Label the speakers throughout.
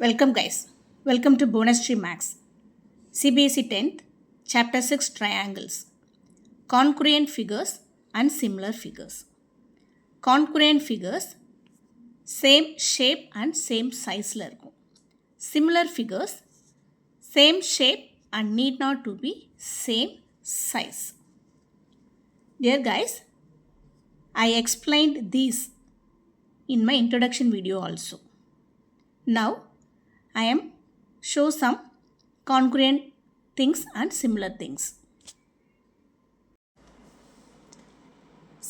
Speaker 1: Welcome guys. Welcome to Bonus Tree Max. CBSE 10th, Chapter 6 Triangles. Congruent figures and similar figures. Congruent figures same shape and same size la irukum. Similar figures same shape and need not to be same size. Dear guys, I explained these in my introduction video also. Now I am show some congruent things and similar things.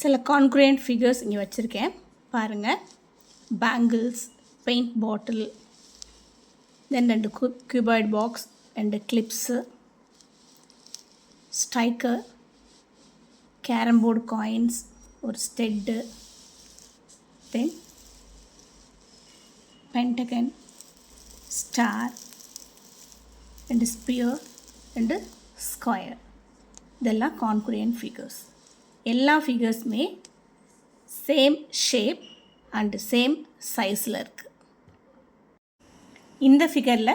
Speaker 1: சில congruent figures இங்கே வச்சுருக்கேன் பாருங்கள். Bangles, paint bottle, then 2 cuboid box, 2 clips, striker, carrom board coins, ஒரு ஸ்டெட்டு, then pentagon, star, and spear and square. இதெல்லாம் congruent figures. எல்லா ஃபிகர்ஸுமே same shape and same சைஸில் இருக்குது. இந்த ஃபிகரில்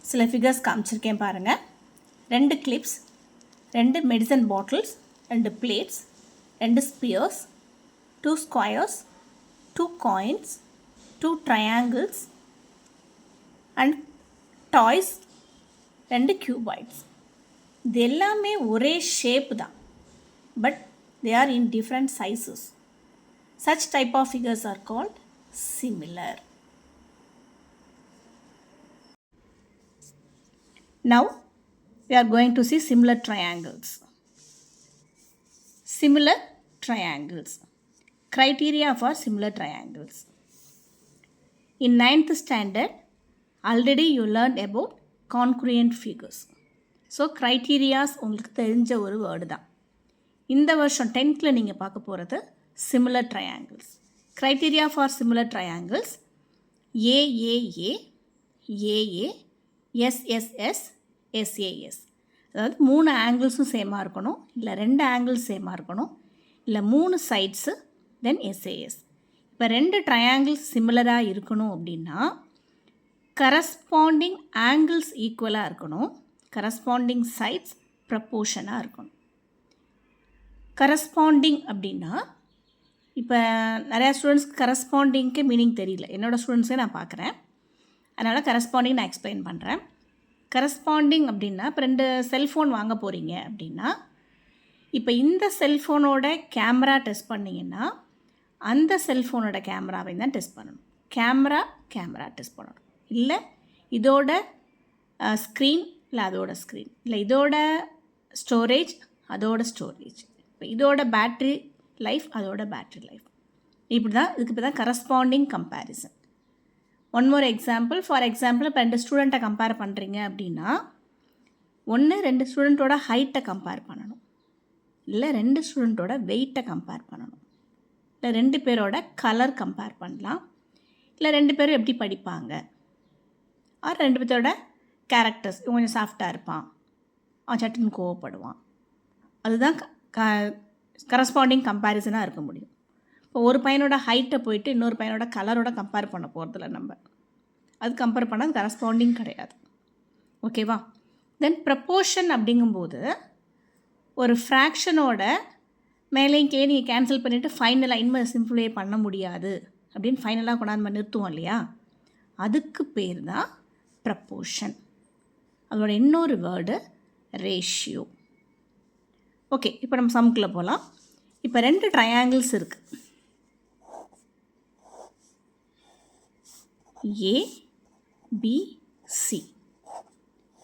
Speaker 1: சில ஃபிகர்ஸ் காமிச்சிருக்கேன் பாருங்கள். 2 clips, 2 medicine bottles, 2 plates, 2 spears, 2 squares, 2 coins, 2 triangles and toys, 2 cuboids. இது எல்லாமே ஒரே ஷேப் தான், but they R in different sizes. Such type of figures are called similar. Now we are going to see similar triangles. Similar triangles. Criteria for similar triangles. In 9th standard, already you learned about congruent figures. So criterias உங்களுக்கு தெரிஞ்ச ஒரு word தான். இந்த வருஷம் 10th நீங்கள் பார்க்க போகிறது similar triangles. Criteria for similar triangles AAA, AA, SSS, SAS. அதாவது 3 ஆங்கிள்ஸும் சேமாக இருக்கணும், இல்லை 2 ஆங்கிள்ஸ் சேமாக இருக்கணும், இல்லை 3 சைட்ஸு, தென் எஸ்ஏஎஸ். இப்போ 2 ட்ரையாங்கிள்ஸ் சிமிலராக இருக்கணும் அப்படின்னா கரஸ்பாண்டிங் ஆங்கிள்ஸ் ஈக்குவலாக இருக்கணும், கரஸ்பாண்டிங் சைட்ஸ் ப்ரப்போர்ஷனாக இருக்கணும். கரஸ்பாண்டிங் அப்படின்னா இப்போ நிறையா ஸ்டூடெண்ட்ஸ்க்கு கரஸ்பாண்டிங்க்கு மீனிங் தெரியல. என்னோடய ஸ்டூடெண்ட்ஸே நான் பார்க்குறேன், அதனால் கரஸ்பாண்டிங் நான் எக்ஸ்பிளைன் பண்ணுறேன். கரஸ்பாண்டிங் அப்படின்னா இப்போ 2 செல்ஃபோன் வாங்க போகிறீங்க அப்படின்னா இப்போ இந்த செல்ஃபோனோட கேமரா டெஸ்ட் பண்ணிங்கன்னா அந்த செல்ஃபோனோட கேமராவை தான் டெஸ்ட் பண்ணணும். கேமரா டெஸ்ட் பண்ணணும். இல்லை இதோட ஸ்க்ரீன், இல்லை அதோட ஸ்க்ரீன், இல்லை இதோட ஸ்டோரேஜ், அதோட ஸ்டோரேஜ், இப்போ இதோட பேட்ரி லைஃப், அதோட பேட்ரி லைஃப். இப்படி தான் இதுக்கு இப்போ தான் corresponding comparison. One more example. For example இப்போ 2 ஸ்டூடெண்ட்டை கம்பேர் பண்ணுறீங்க அப்படின்னா 2 ஸ்டூடெண்ட்டோட ஹைட்டை கம்பேர் பண்ணணும், இல்லை 2 ஸ்டூடெண்ட்டோட வெயிட்டை கம்பேர் பண்ணணும், இல்லை 2 பேரோட கலர் கம்பேர் பண்ணலாம், இல்லை 2 பேரும் எப்படி படிப்பாங்க, ஆர் 2 பேர்த்தோட கேரக்டர்ஸ். கொஞ்சம் சாஃப்டாக இருப்பான், அவன் சட்டுன்னு கோவப்படுவான். அதுதான் கரஸ்பாண்டிங் கம்பேரிசனாக இருக்க முடியும். இப்போ ஒரு பையனோட ஹைட்டை போயிட்டு இன்னொரு பையனோட கலரோட கம்பேர் பண்ண போகிறதில்ல நம்ம. அது கம்பேர் பண்ணால் கரஸ்பாண்டிங் கிடையாது. ஓகேவா? தென் ப்ரப்போர்ஷன் அப்படிங்கும்போது ஒரு ஃப்ராக்ஷனோட மேலேயும் கீழே நீங்கள் கேன்சல் பண்ணிவிட்டு ஃபைனலாக இனிமேல் சிம்பிளே பண்ண முடியாது அப்படின்னு ஃபைனலாக கொண்டாந்து நம்ம நிறுத்துவோம் இல்லையா, அதுக்கு பேர் தான் ப்ரப்போர்ஷன். அதோட இன்னொரு வேர்டு ரேஷியோ. ஓகே, இப்போ நம்ம சம்குள்ளே போகலாம். இப்போ 2 ட்ரையாங்கிள்ஸ் இருக்குது, ABC.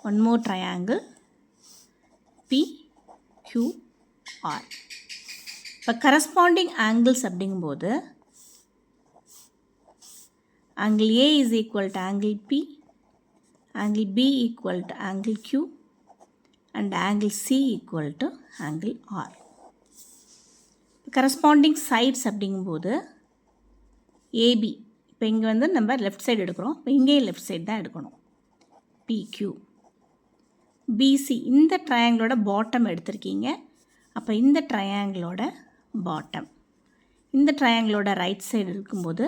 Speaker 1: One more triangle PQR. இப்போ கரஸ்பாண்டிங் ஆங்கிள்ஸ் அப்படிங்கும்போது angle A is equal to angle P, angle B equal to angle Q, and angle C equal to angle R. Corresponding sides அப்படிங்கும்போது AB, இப்போ இங்கே வந்து நம்ம left side எடுக்கிறோம், இப்போ இங்கேயும் லெஃப்ட் சைடு தான் எடுக்கணும். PQ, BC, இந்த ட்ரையாங்கிளோட பாட்டம் எடுத்திருக்கீங்க, அப்போ இந்த ட்ரையாங்கிளோட பாட்டம். இந்த ட்ரையாங்கிளோட ரைட் சைடு இருக்கும்போது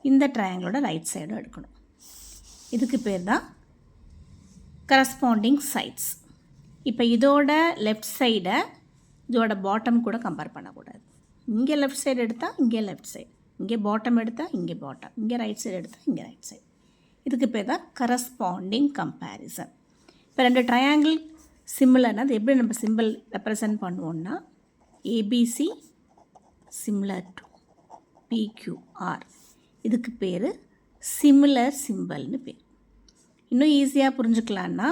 Speaker 1: இந்த ட்ரையாங்கிளோட ரைட் சைடும் எடுக்கணும். இதுக்கு பேர் தான் கரஸ்பாண்டிங் சைட்ஸ். இப்போ இதோட லெஃப்ட் சைடை இதோட பாட்டம் கூட கம்பேர் பண்ணக்கூடாது. இங்கே லெஃப்ட் சைடு எடுத்தால் இங்கே லெஃப்ட் சைடு, இங்கே பாட்டம் எடுத்தால் இங்கே பாட்டம், இங்கே ரைட் சைடு எடுத்தால் இங்கே ரைட் சைடு. இதுக்கு பேர் தான் கரஸ்பாண்டிங் கம்பேரிசன். இப்போ ரெண்டு ட்ரையாங்கிள் சிமிலர்னா அது எப்படி நம்ம சிம்பிள் ரெப்ரசன்ட் பண்ணுவோம்னா ஏபிசி சிமிலர் டு பிக்யூஆர். இதுக்கு பேர் சிமிலர் சிம்பிள்னு பேர். இன்னும் ஈஸியாக புரிஞ்சுக்கலான்னா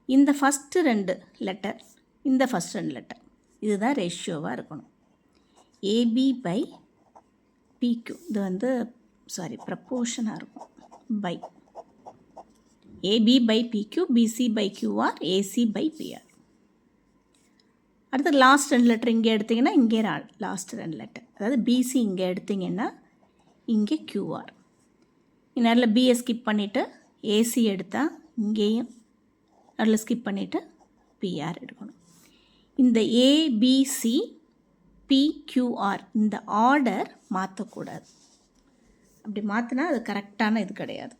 Speaker 1: இந்த ஃபஸ்ட்டு 2 லெட்டர், இந்த ஃபஸ்ட் 2 லெட்டர் இதுதான் ரேஷியோவாக இருக்கணும். ஏபி பை பிக்யூ இது ப்ரப்போர்ஷனாக இருக்கும். By AB by PQ, BC by QR, AC by PR. அடுத்து லாஸ்ட் 2 லெட்டர் இங்கே எடுத்திங்கன்னா இங்கே லாஸ்ட் 2 லெட்டர், அதாவது பிசி இங்கே எடுத்திங்கன்னா இங்கே கியூஆர். நடுவில் பியை ஸ்கிப் பண்ணிவிட்டு ஏசி எடுத்தால் இங்கேயும் நடுவில் ஸ்கிப் பண்ணிவிட்டு பிஆர் எடுக்கணும். இந்த ஏபிசி பிக்யூஆர் இந்த ஆர்டர் மாற்றக்கூடாது. அப்படி மாற்றினா அது கரெக்டான இது கிடையாது.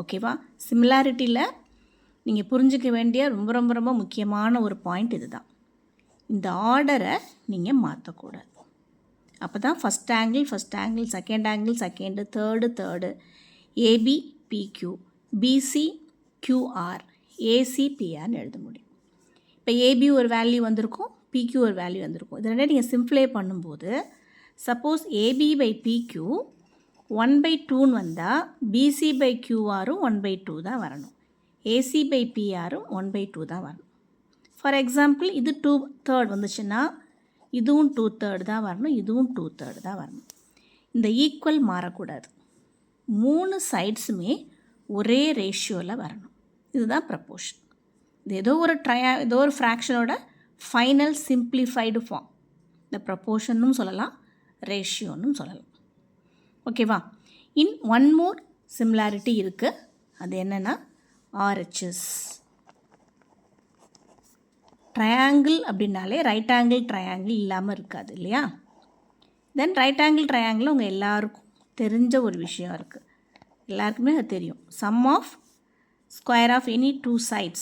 Speaker 1: ஓகேவா? சிமிலாரிட்டியில் நீங்கள் புரிஞ்சிக்க வேண்டிய ரொம்ப ரொம்ப ரொம்ப முக்கியமான ஒரு பாயிண்ட் இது தான். இந்த ஆர்டரை நீங்கள் மாற்றக்கூடாது. அப்போ தான் first angle, second angle, second, third, AB PQ, BC QR, AC பிஆர்னு எழுத முடியும். இப்போ ஏபி ஒரு வேல்யூ வந்திருக்கும், பிக்யூ ஒரு வேல்யூ வந்திருக்கும். இது ரெண்டே நீங்கள் சிம்ப்ளை பண்ணும்போது சப்போஸ் ஏபி பை பிக்யூ 1/2ன்னு வந்தால் பிசி பை கியூஆரும் 1/2 தான் வரணும், ஏசி பை பிஆரும் 1/2 தான் வரணும். ஃபார் எக்ஸாம்பிள் இது 2/3 வந்துச்சுன்னா இதுவும் 2/3 தான் வரணும், இதுவும் 2/3 தான் வரணும். இந்த ஈக்குவல் மாறக்கூடாது. 3 சைட்ஸுமே ஒரே ரேஷியோவில் வரணும். இதுதான் ப்ரப்போர்ஷன். இது ஏதோ ஒரு ஃப்ராக்ஷனோட ஃபைனல் சிம்பிளிஃபைடு ஃபார்ம். இந்த ப்ரப்போர்ஷன்னும் சொல்லலாம், ரேஷியோன்னு சொல்லலாம். ஓகேவா? ஒன் மோர் சிமிலாரிட்டி இருக்குது. அது என்னென்னா ஆர்ஹெச்எஸ். ட்ரையாங்கிள் அப்படின்னாலே ரைட் ஆங்கிள் ட்ரையாங்கிள் இல்லாமல் இருக்காது இல்லையா? தென் ரைட் ஆங்கிள் ட்ரையாங்கிள் உங்கள் எல்லாருக்கும் தெரிஞ்ச ஒரு விஷயம் இருக்குது. எல்லாருக்குமே அது தெரியும். Sum of square of any 2 sides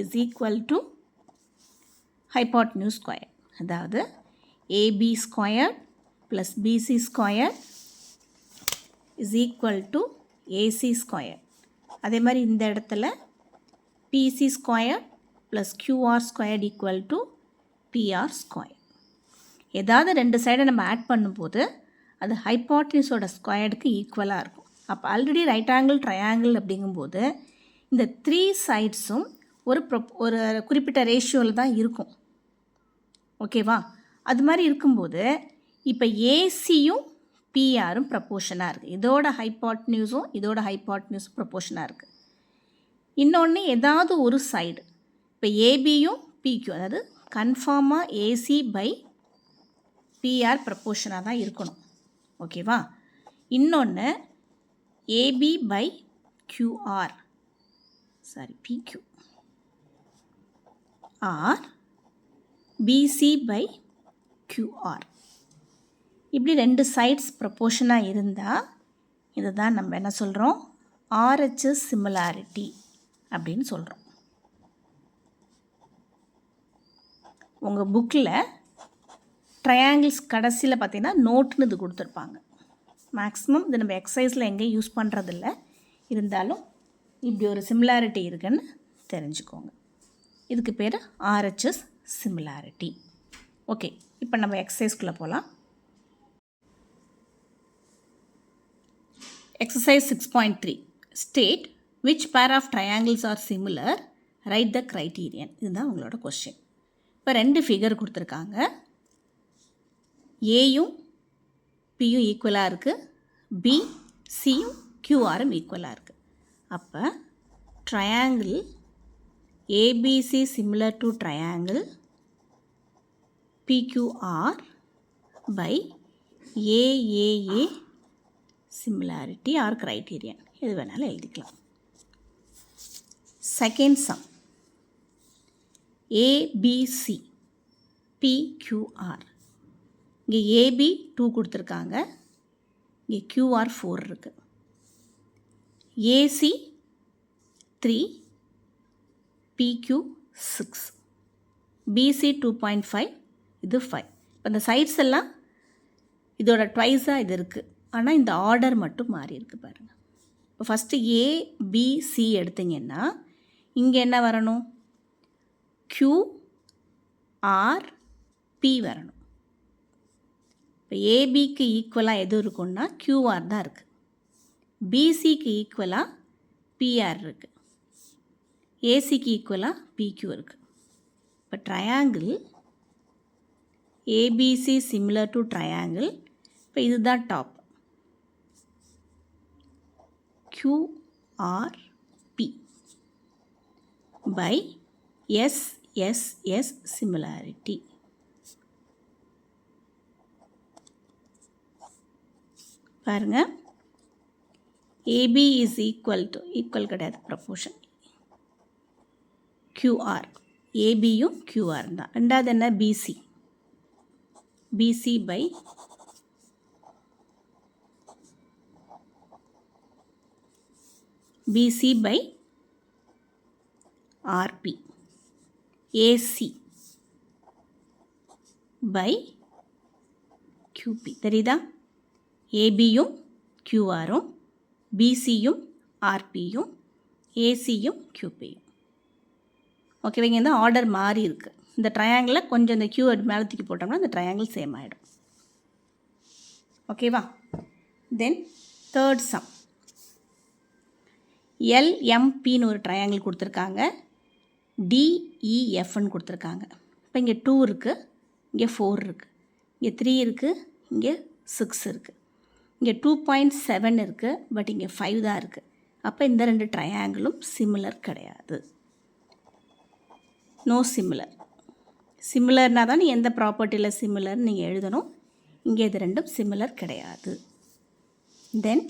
Speaker 1: is equal to hypotenuse square. அதாவது AB square plus BC square is equal to AC square. அதே மாதிரி இந்த இடத்துல BC square plus QR square equal to PR square. ஏதாவது 2 சைடை நம்ம ஆட் பண்ணும்போது அது ஹைபாட்னியூஸோட ஸ்கொயருக்கு ஈக்குவலாக இருக்கும். அப்போ ஆல்ரெடி ரைட் ஆங்கிள் ட்ரையாங்கிள் அப்படிங்கும்போது இந்த 3 சைட்ஸும் ஒரு குறிப்பிட்ட ரேஷியோவில் தான் இருக்கும். ஓகேவா? அது மாதிரி இருக்கும்போது இப்போ ஏசியும் பிஆரும் ப்ரப்போர்ஷனாக இருக்குது. இதோட ஹைபாட்னியூஸும் ப்ரப்போர்ஷனாக இருக்குது. இன்னொன்று ஏதாவது ஒரு சைடு இப்போ ஏபியும் பிக்யூ, அதாவது கன்ஃபார்மாக ஏசி பை பிஆர் ப்ரப்போர்ஷனாக தான் இருக்கணும். ஓகேவா? இன்னொன்று AB by QR PQ or BC by QR. இப்படி 2 சைட்ஸ் ப்ரப்போர்ஷனாக இருந்தால் இதை தான் நம்ம என்ன சொல்கிறோம்? ஆர்ஹெச்எஸ் சிமிலாரிட்டி அப்படின்னு சொல்கிறோம். உங்கள் புக்கில் ட்ரையாங்கிள்ஸ் கடைசியில் பார்த்தீங்கன்னா நோட்டுன்னு இது கொடுத்துருப்பாங்க. மேக்ஸிமம் இது நம்ம எக்ஸசைஸில் எங்கேயும் யூஸ் பண்ணுறதில்ல, இருந்தாலும் இப்படி ஒரு சிமிலாரிட்டி இருக்குன்னு தெரிஞ்சுக்கோங்க. இதுக்கு பேர் ஆர்ஹெச்எஸ் சிமிலாரிட்டி. ஓகே, இப்போ நம்ம எக்ஸசைஸ்குள்ளே போகலாம். Exercise 6.3 state which pair of triangles are similar, write the criterion. இதுதான் உங்களோட கொஸ்டின். இப்போ 2 ஃபிகர் கொடுத்துருக்காங்க. ஏயும் பியும் ஈக்குவலாக இருக்குது, பி சியும் கியூஆரும் ஈக்குவலாக இருக்குது. அப்போ triangle ABC similar to triangle PQR by AAA similarity or criterion, எது வேணாலும் எழுதிக்கலாம். Second sum ABC PQR. இங்கே ஏபி 2 கொடுத்துருக்காங்க, இங்கே கியூஆர் 4 இருக்குது. ஏசி 3, PQ 6, BC 2.5, இது 5. இப்போ இந்த சைட்ஸ் எல்லாம் இதோட ட்வைஸாக இது இருக்குது, ஆனால் இந்த ஆர்டர் மட்டும் மாறி இருக்குது பாருங்கள். இப்போ ஃபஸ்ட்டு ABC எடுத்திங்கன்னா இங்கே என்ன வரணும்? QRP வரணும். இப்போ ஏபிக்கு ஈக்குவலாக எது இருக்குன்னா QR தான் இருக்குது. பிசிக்கு ஈக்குவலாக PR இருக்குது. ஏசிக்கு ஈக்குவலாக PQ இருக்குது. இப்போ triangle ABC similar to triangle. இப்போ இதுதான் top QRP by SSS similarity. பாருங்க, AB is equal கிடையாது, ப்ரொபோர்ஷன் QR. ஏபியும் QR தான். ரெண்டாவது என்ன? BC by RP. AC by QP. தெரியுதா? ஏபியும் QRும், BCயும் RPயும், ஏசியும் QPயும். ஓகேவங்க, இந்த ஆர்டர் மாறி இருக்குது. இந்த ட்ரையாங்கிளில் கொஞ்சம் இந்த Q மேலே தூக்கி போட்டோம்னா இந்த ட்ரையாங்கிள் சேம் ஆகிடும். ஓகேவா? Then third sum. LMPன்னு ஒரு ட்ரையாங்கிள் கொடுத்துருக்காங்க, DEFன்னு கொடுத்துருக்காங்க. இப்போ இங்கே 2 இருக்குது, இங்கே 4 இருக்குது, இங்கே 3 இருக்குது, இங்கே 6 இருக்குது, இங்கே 2.7 இருக்குது, பட் இங்கே 5 தான் இருக்குது. அப்போ இந்த ரெண்டு ட்ரையாங்கிளும் சிமிலர் கிடையாது. No similar. சிமிலர்னால் தான் எந்த ப்ராப்பர்ட்டியில் சிமிலர்னு நீங்கள் எழுதணும். இங்கே இது ரெண்டும் சிமிலர் கிடையாது. Then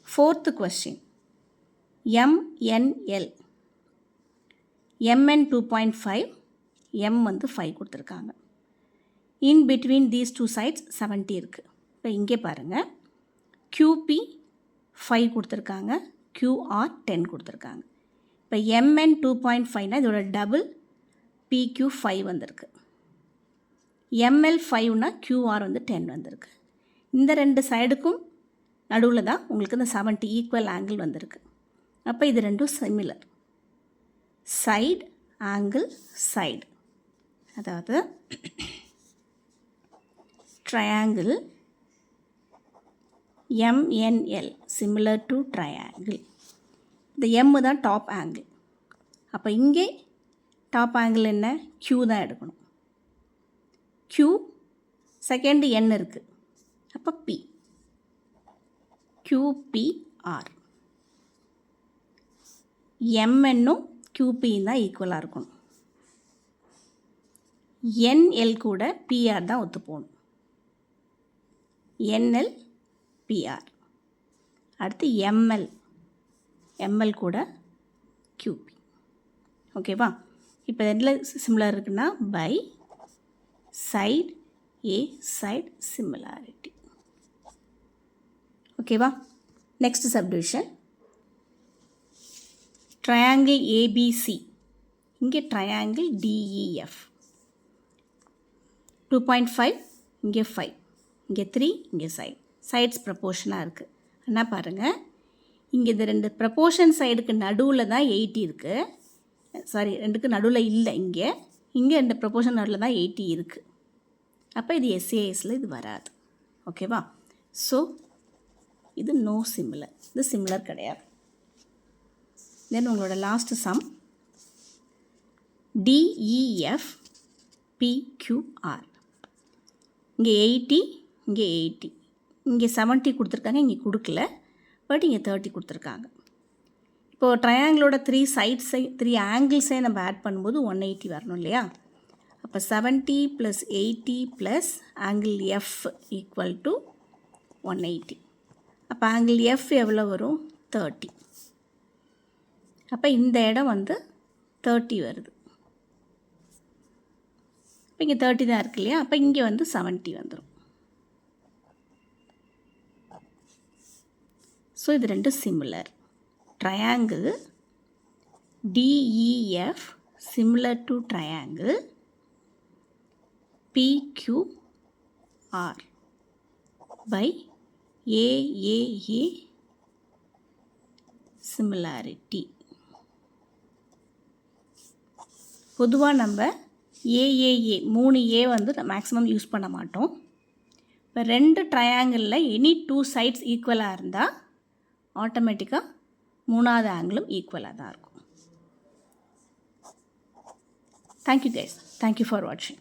Speaker 1: fourth question. MNL. MN 2.5, M வந்து 5 கொடுத்துருக்காங்க. In between these two sides 70 இருக்குது. இப்போ இங்கே பாருங்கள், QP 5 கொடுத்துருக்காங்க, QR 10 கொடுத்துருக்காங்க. இப்போ MN 2.5னா இதோட டபுள் PQ 5 வந்திருக்கு. ML 5னா QR வந்து 10 வந்திருக்கு. இந்த ரெண்டு சைடுக்கும் நடுவில் தான் உங்களுக்கு இந்த 70 ஈக்குவல் ஆங்கிள் வந்திருக்கு. அப்போ இது ரெண்டும் சிமிலர். சைடு ஆங்கிள் சைடு, அதாவது triangle MNL similar to triangle. இந்த M தான் டாப் ஆங்கிள். அப்போ இங்கே டாப் ஆங்கிள் என்ன? Q தான் எடுக்கணும். Q செகண்ட் N இருக்குது, அப்போ P. QPR. MNனும் QPயும் தான் ஈக்குவலாக இருக்கணும். NL கூட PR தான் ஒத்து போகணும். NL PR. அடுத்து ML கூட QP. ஓகேவா? இப்போ இதில் சிமிலர் இருக்குன்னா by side A side similarity. ஓகேவா? Next subdivision. ட்ரையாங்கிள் ABC, இங்கே ட்ரையாங்கிள் DEF. 2.5, இங்கே 5, இங்கே 3, இங்கே சைட்ஸ் ப்ரப்போர்ஷனாக இருக்குது. என்ன பாருங்கள், இங்கே இந்த ரெண்டு ப்ரப்போர்ஷன் சைடுக்கு நடுவில் தான் 80 இருக்குது. சாரி, ரெண்டுக்கு நடுவில் இல்லை, இங்கே ரெண்டு ப்ரப்போர்ஷன் நடுவில் தான் 80 இருக்குது. அப்போ இது SASல இது வராது. ஓகேவா? ஸோ இது நோ சிமிலர், இது சிமிலர் கிடையாது. தென் உங்களோட லாஸ்ட் சம். DEF PQR. இங்கே 80, இங்கே 80, இங்கே 70 கொடுத்துருக்காங்க, இங்கே கொடுக்கல, பட் இங்கே 30 கொடுத்துருக்காங்க. இப்போது ட்ரையாங்கிளோட 3 சைட்ஸை 3 ஆங்கிள்ஸை நம்ம ஆட் பண்ணும்போது 180 வரணும் இல்லையா? அப்போ 70 + 80 + ஆங்கிள் F ஈக்குவல் டு 180. அப்போ ஆங்கிள் F எவ்வளோ வரும்? 30. அப்போ இந்த இடம் வந்து 30 வருது. இப்போ இங்கே 30 தான் இருக்கு இல்லையா? அப்போ இங்கே வந்து 70 வந்துடும். ஸோ இது ரெண்டும் similar. Triangle DEF similar to triangle PQR by AAA similarity. பொதுவாக நம்ம ஏஏஏ 3A வந்து மேக்ஸிமம் யூஸ் பண்ண மாட்டோம். இப்போ 2 ட்ரையாங்கிளில் எனி 2 சைட்ஸ் ஈக்குவலாக இருந்தால் ஆட்டோமேட்டிக்காக 3ஆவது ஆங்கிளும் ஈக்குவலாக தான் இருக்கும். Thank you guys. தேங்க்யூ ஃபார் வாட்சிங்.